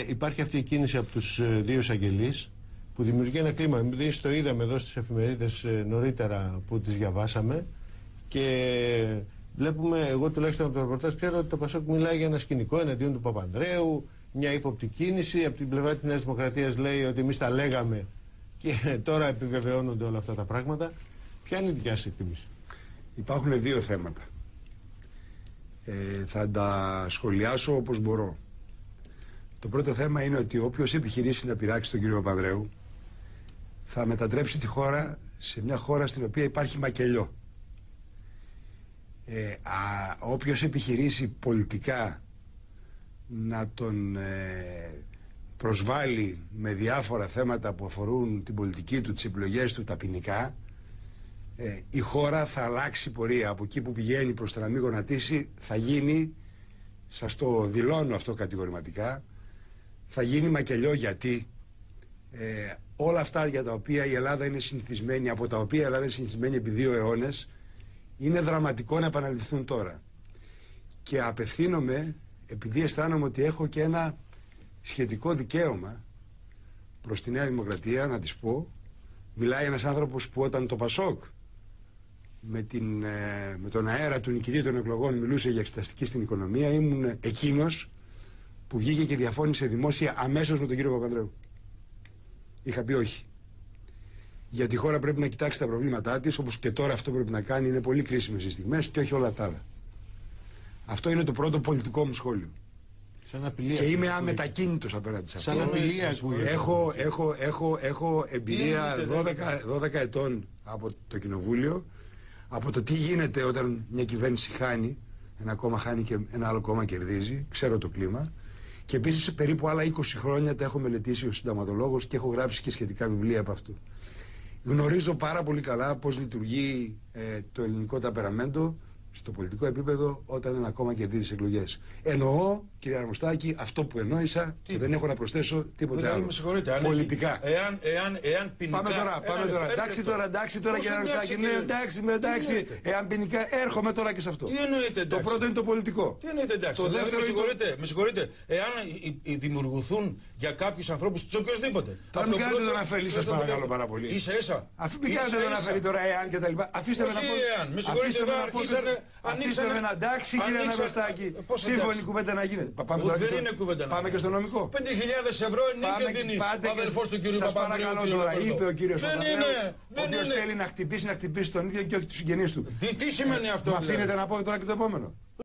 Υπάρχει αυτή η κίνηση από τους δύο εισαγγελείς που δημιουργεί ένα κλίμα. Εμείς το είδαμε εδώ στις εφημερίδες νωρίτερα που τις διαβάσαμε και βλέπουμε, εγώ τουλάχιστον από το ρεπορτάζ ξέρω ότι το Πασόκ μιλάει για ένα σκηνικό εναντίον του Παπανδρέου, μια ύποπτη κίνηση. Από την πλευρά της Νέας Δημοκρατίας λέει ότι εμείς τα λέγαμε και τώρα επιβεβαιώνονται όλα αυτά τα πράγματα. Ποια είναι η δικιά σας εκτίμηση? Υπάρχουν δύο θέματα. Θα τα σχολιάσω όπως μπορώ. Το πρώτο θέμα είναι ότι όποιος επιχειρήσει να πειράξει τον κύριο Παπανδρέου θα μετατρέψει τη χώρα σε μια χώρα στην οποία υπάρχει μακελιό. Όποιος επιχειρήσει πολιτικά να τον προσβάλλει με διάφορα θέματα που αφορούν την πολιτική του, τις επιλογές του, τα ποινικά, η χώρα θα αλλάξει πορεία. Από εκεί που πηγαίνει προς το να μην γονατίσει θα γίνει, σας το δηλώνω αυτό κατηγορηματικά, θα γίνει μακελιό. Γιατί όλα αυτά για τα οποία η Ελλάδα είναι συνηθισμένη, από τα οποία η Ελλάδα είναι συνηθισμένη επί 2 αιώνες, είναι δραματικό να επαναληφθούν τώρα. Και απευθύνομαι, επειδή αισθάνομαι ότι έχω και ένα σχετικό δικαίωμα προς τη Νέα Δημοκρατία, να της πω, μιλάει ένας άνθρωπος που όταν το Πασόκ με τον αέρα του νικητή των εκλογών μιλούσε για εξεταστική στην οικονομία, ήμουν εκείνος που βγήκε και διαφώνησε δημόσια αμέσως με τον κύριο Παπανδρέου. Είχα πει όχι. Γιατί η χώρα πρέπει να κοιτάξει τα προβλήματά της, όπως και τώρα αυτό πρέπει να κάνει, είναι πολύ κρίσιμες οι στιγμές και όχι όλα τα άλλα. Αυτό είναι το πρώτο πολιτικό μου σχόλιο. Και είμαι αμετακίνητος απέναντι σε αυτό. Σαν απειλή ακούγεται. Έχω εμπειρία 12 ετών από το κοινοβούλιο, από το τι γίνεται όταν μια κυβέρνηση χάνει, ένα κόμμα χάνει και ένα άλλο κόμμα κερδίζει, ξέρω το κλίμα. Και επίσης περίπου άλλα 20 χρόνια τα έχω μελετήσει ως συνταγματολόγος και έχω γράψει και σχετικά βιβλία από αυτού. Γνωρίζω πάρα πολύ καλά πώς λειτουργεί το ελληνικό ταπεραμέντο στο πολιτικό επίπεδο όταν ένα κόμμα κερδίζει τις εκλογές. Εννοώ, κύριε Αρμοστάκη, αυτό που εννοήσα και δεν έχω να προσθέσω τίποτε άλλο. Πολιτικά. Εάν ποινικά. Πάμε τώρα. Εντάξει τώρα, κύριε Αρμοστάκη. Ναι, εντάξει. Εάν ποινικά, έρχομαι τώρα και σε αυτό. Τι εννοείται εντάξει? Το πρώτο είναι το πολιτικό. Τι εννοείται εντάξει? Το δεύτερο με συγχωρείτε. Εάν δημιουργηθούν για κάποιους ανθρώπους, τους οποιοσδήποτε. Τώρα μην κάνετε τον αφελή, σας παρακαλώ πάρα πολύ. Ίσα-ίσα. Αφού μην κάνετε τον αφελή τώρα, εάν και τα λοιπά. Αφήστε με να πω. Αφήστε με να εντάξει, κύριε Αρμοστάκη. Σύμφωνη κουβέντα να γίνεται. Πάμε και στο νομικό. 5.000 ευρώ είναι και δίνει ο αδελφός του κύριου Παπανδρέου. Σας παρακαλώ τώρα, είπε ο κύριος Παπανδρέου, όποιος θέλει να χτυπήσει τον ίδιο και όχι τους συγγενείς του. Τι σημαίνει αυτό? Μ' αφήνετε να πω τώρα και το επόμενο?